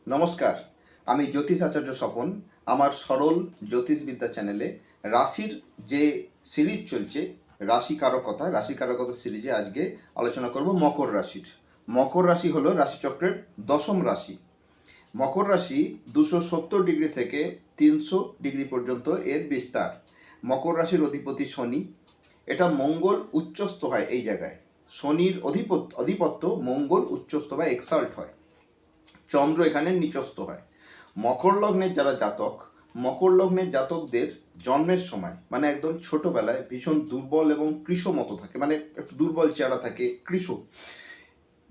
নমস্কার, আমি জ্যোতিষ আচার্য স্বপন। আমার সরল জ্যোতিষবিদ্যা চ্যানেলে রাশির যে সিরিজ চলছে, রাশি কারকতা সিরিজে আজকে আলোচনা করব মকর রাশির। মকর রাশি হলো রাশিচক্রের দশম রাশি। মকর রাশি 270 ডিগ্রি থেকে 300 ডিগ্রি পর্যন্ত এর বিস্তার। মকর রাশির অধিপতি শনি। এটা মঙ্গল উচ্চস্থ হয় এই জায়গায়। শনির অধিপত্য মঙ্গল উচ্চস্থ বা এক্সাল্ট হয়। চন্দ্র এখানে নিচস্থ হয়। মকর লগ্নের যারা জাতক, মকর লগ্নের জাতকদের জন্মের সময় মানে একদম ছোটবেলায় ভীষণ দুর্বল এবং কৃষ মতো থাকে, মানে একটু দুর্বল চেহারা থাকে, কৃষ।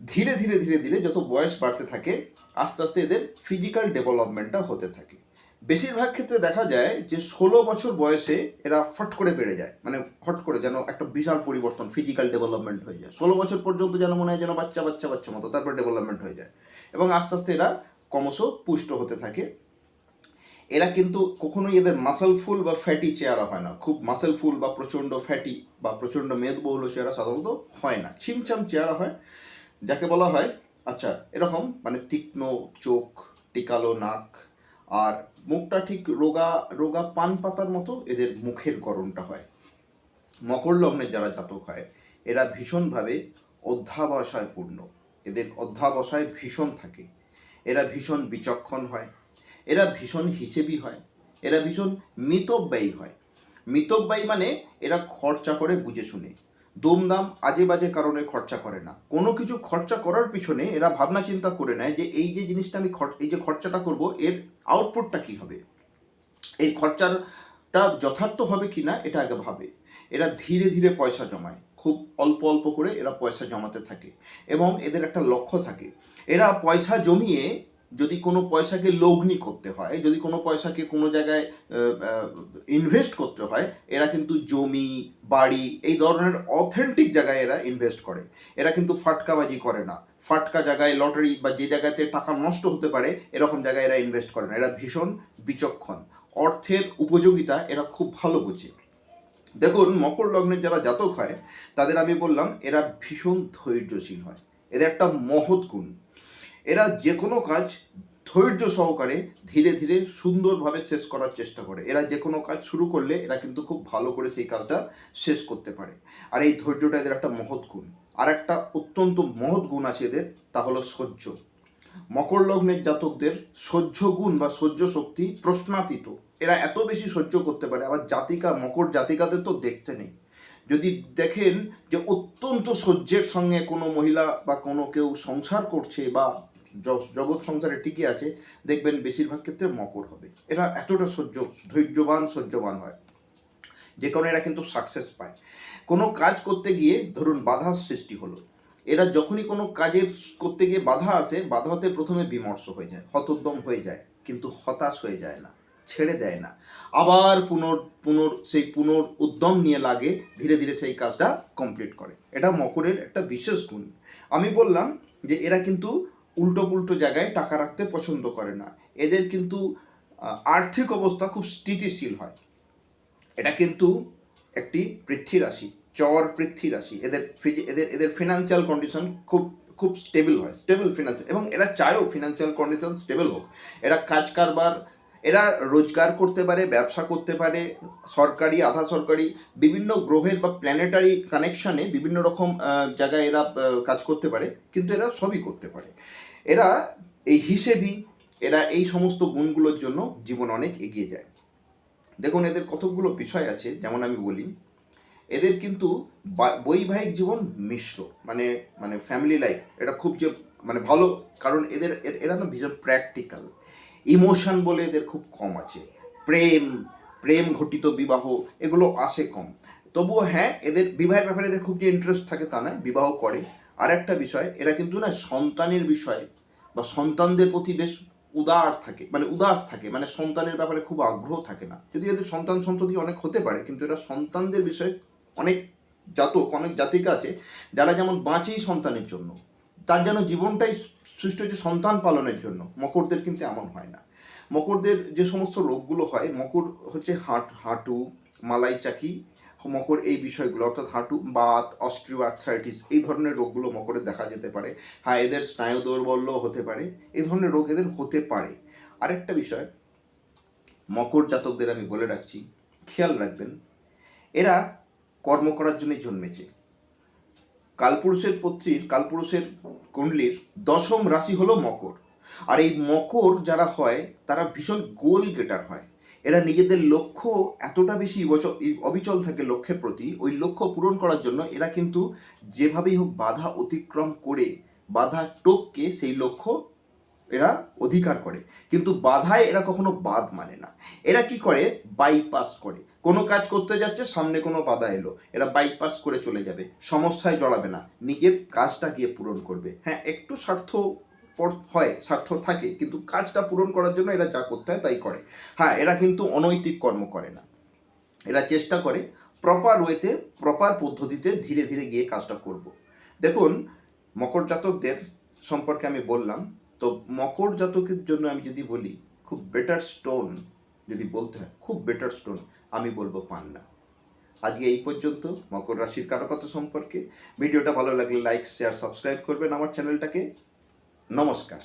ধীরে ধীরে ধীরে ধীরে যত বয়স বাড়তে থাকে আস্তে আস্তে এদের ফিজিক্যাল ডেভেলপমেন্টটা হতে থাকে। বেশিরভাগ ক্ষেত্রে দেখা যায় যে 16 বছর বয়সে এরা ফট করে বেড়ে যায়, মানে হট করে যেন একটা বিশাল পরিবর্তন, ফিজিক্যাল ডেভেলপমেন্ট হয়ে যায়। 16 বছর পর্যন্ত যেন মনে হয় যেন বাচ্চা বাচ্চা বাচ্চা মতো, তারপর ডেভেলপমেন্ট হয়ে যায় এবং আস্তে আস্তে এরা ক্রমশ পুষ্ট হতে থাকে। এরা কিন্তু কখনোই এদের মাসেলফুল বা ফ্যাটি চেহারা হয় না, খুব মাসেলফুল বা প্রচণ্ড ফ্যাটি বা প্রচণ্ড মেদবহুল চেহারা সাধারণত হয় না, ছিমছাম চেহারা হয়, যাকে বলা হয় আচ্ছা এরকম, মানে তীক্ষ্ণ চোখ, টিকালো নাক, আর মুখটা ঠিক রোগা রোগা পান পাতার মতো এদের মুখের গড়নটা হয়। মকর লগ্নের যারা জাতক হয় এরা ভীষণভাবে অধ্যাবসায় পূর্ণ, এদের অধ্যাবসায় ভীষণ থাকে। এরা ভীষণ বিচক্ষণ হয়, এরা ভীষণ হিসেবি হয়, এরা ভীষণ মিতব্যয়ী হয়। মিতব্যয়ী মানে এরা খরচা করে বুঝে শুনে, দুমদাম আজে বাজে কারণে খরচা করে না। কোনো কিছু খরচা করার পিছনে এরা ভাবনা চিন্তা করে নেয় যে এই যে জিনিসটা আমি এই যে খরচাটা করব এর আউটপুটটা কী হবে, এই খরচাটা যথার্থ হবে কি না এটা আগে ভাবে। এরা ধীরে ধীরে পয়সা জমায়, খুব অল্প অল্প করে এরা পয়সা জমাতে থাকে এবং এদের একটা লক্ষ্য থাকে। এরা পয়সা জমিয়ে যদি কোনো পয়সাকে লগ্নি করতে হয়, যদি কোনো পয়সাকে কোনো জায়গায় ইনভেস্ট করতে হয়, এরা কিন্তু জমি বাড়ি এই ধরনের অথেন্টিক জায়গায় এরা ইনভেস্ট করে। এরা কিন্তু ফাটকাবাজি করে না, ফাটকা জায়গায় লটারি বা যে জায়গাতে টাকা নষ্ট হতে পারে এরকম জায়গায় এরা ইনভেস্ট করে না। এরা ভীষণ বিচক্ষণ, অর্থের উপযোগিতা এরা খুব ভালো বোঝে। দেখুন মকর লগ্নের যারা জাতক হয় তাদের আমি বললাম এরা ভীষণ ধৈর্যশীল হয়, এদের একটা মহৎ গুণ। এরা যে কোনো কাজ ধৈর্য সহকারে ধীরে ধীরে সুন্দরভাবে শেষ করার চেষ্টা করে। এরা যে কোনো কাজ শুরু করলে এরা কিন্তু খুব ভালো করে সেই কাজটা শেষ করতে পারে, আর এই ধৈর্যটা এদের একটা মহৎ গুণ। আর একটা অত্যন্ত মহৎ গুণ আছে এদের, তা হলো সহ্য। মকর লগ্নের জাতকদের সহ্য গুণ বা সহ্য শক্তি প্রশ্নাতীত। এরা এত বেশি সহ্য করতে পারে। আবার জাতিকা, মকর জাতিকাদের তো দেখতে নেই। যদি দেখেন যে অত্যন্ত সহ্যের সঙ্গে কোনো মহিলা বা কোনো কেউ সংসার করছে বা জগৎ সংসারে টিকে আছে, দেখবেন বেশিরভাগ ক্ষেত্রে মকর হবে। এরা এতটা সহ্যবান হয় যে কারণে এরা কিন্তু সাকসেস পায়। কোনো কাজ করতে গিয়ে ধরুন বাধার সৃষ্টি হলো, এরা যখনই কোনো কাজের করতে গিয়ে বাধা আসে, বাধাতে প্রথমে বিমর্ষ হয়ে যায়, হতোদ্যম হয়ে যায়, কিন্তু হতাশ হয়ে যায় না, ছেড়ে দেয় না, আবার পুনর উদ্যম নিয়ে লাগে, ধীরে ধীরে সেই কাজটা কমপ্লিট করে। এটা মকরের একটা বিশেষ গুণ। আমি বললাম যে এরা কিন্তু উল্টো পুল্টো জায়গায় টাকা রাখতে পছন্দ করে না। এদের কিন্তু আর্থিক অবস্থা খুব স্থিতিশীল হয়। এটা কিন্তু একটি পৃথ্বী রাশি, চর পৃথ্বী রাশি। এদের ফিনান্সিয়াল কন্ডিশন খুব খুব স্টেবল হয়, স্টেবল ফিনান্সিয়াল, এবং এরা চায়ও ফিনান্সিয়াল কন্ডিশন স্টেবল হোক। এরা কাজ কারবার, এরা রোজগার করতে পারে, ব্যবসা করতে পারে, সরকারি আধা সরকারি বিভিন্ন গ্রহের বা প্ল্যানেটারি কানেকশানে বিভিন্ন রকম জায়গায় এরা কাজ করতে পারে, কিন্তু এরা সবই করতে পারে। এরা এই হিসেবি, এরা এই সমস্ত গুণগুলোর জন্য জীবন অনেক এগিয়ে যায়। দেখুন এদের কতকগুলো বিষয় আছে, যেমন আমি বলি এদের কিন্তু বৈবাহিক জীবন মিশ্র, মানে মানে ফ্যামিলি লাইফ এটা খুব যে মানে ভালো, কারণ এরা না ভীষণ প্র্যাকটিক্যাল। ইমোশন বলে এদের খুব কম আছে। প্রেম প্রেম ঘটিত বিবাহ এগুলো আসে কম। তবুও হ্যাঁ, এদের বিবাহের ব্যাপারে এদের খুব যে ইন্টারেস্ট থাকে তা নয়, বিবাহ করে। আর একটা বিষয়, এরা কিন্তু না সন্তানের বিষয়ে বা সন্তানদের প্রতি বেশ উদাস থাকে, মানে সন্তানের ব্যাপারে খুব আগ্রহ থাকে না। যদি এদের সন্তান সন্ততি অনেক হতে পারে, কিন্তু এরা সন্তানদের বিষয়ে অনেক অনেক জাতিকা আছে যারা যেমন বাঁচেই সন্তানের জন্য, তার যেন জীবনটাই সৃষ্টি হচ্ছে সন্তান পালনের জন্য। মকরদের কিন্তু এমন হয় না। মকরদের যে সমস্ত রোগগুলো হয়, মকর হচ্ছে হাঁটু, মালাই চাকি, মকর এই বিষয়গুলো অর্থাৎ হাঁটু, বাত, অস্ট্রিও আর্থ্রাইটিস এই ধরনের রোগগুলো মকরে দেখা যেতে পারে। হ্যাঁ, এদের স্নায়ু দৌর্বল্য হতে পারে, এই ধরনের রোগ এদের হতে পারে। আরেকটা বিষয় মকর জাতকদের আমি বলে রাখছি, খেয়াল রাখবেন, এরা কর্ম করার জন্যই জন্মেছে। কালপুরুষের কুণ্ডলীর দশম রাশি হলো মকর। আর এই মকর যারা হয় তারা ভীষণ গোল গেটার হয়। এরা নিজেদের লক্ষ্য এতটা বেশি অবিচল থাকে লক্ষ্যের প্রতি, ওই লক্ষ্য পূরণ করার জন্য এরা কিন্তু যেভাবেই হোক বাধা অতিক্রম করে, বাধা টপকে সেই লক্ষ্য এরা অধিকার করে। কিন্তু বাধায় এরা কখনো বাদ মানে না। এরা কি করে, বাইপাস করে। কোনো কাজ করতে যাচ্ছে, সামনে কোনো বাধা এলো, এরা বাইপাস করে চলে যাবে, সমস্যায় জড়াবে না, নিজের কাজটা গিয়ে পূরণ করবে। হ্যাঁ, একটু স্বার্থ থাকে, কিন্তু কাজটা পূরণ করার জন্য এরা যা করতে হয় তাই করে। হ্যাঁ, এরা কিন্তু অনৈতিক কর্ম করে না, এরা চেষ্টা করে প্রপার ওয়েতে, প্রপার পদ্ধতিতে ধীরে ধীরে গিয়ে কাজটা করব। দেখুন, মকর জাতকদের সম্পর্কে আমি বললাম, তো মকর জাতকের জন্য আমি যদি বলি, খুব বেটার স্টোন যদি বলতে হয়, খুব বেটার স্টোন আমি বলবো পান্না। আজকে এই পর্যন্ত মকর রাশির কারকতা সম্পর্কে। ভিডিওটা ভালো লাগলে লাইক, শেয়ার, সাবস্ক্রাইব করবেন আমার চ্যানেলটাকে। নমস্কার।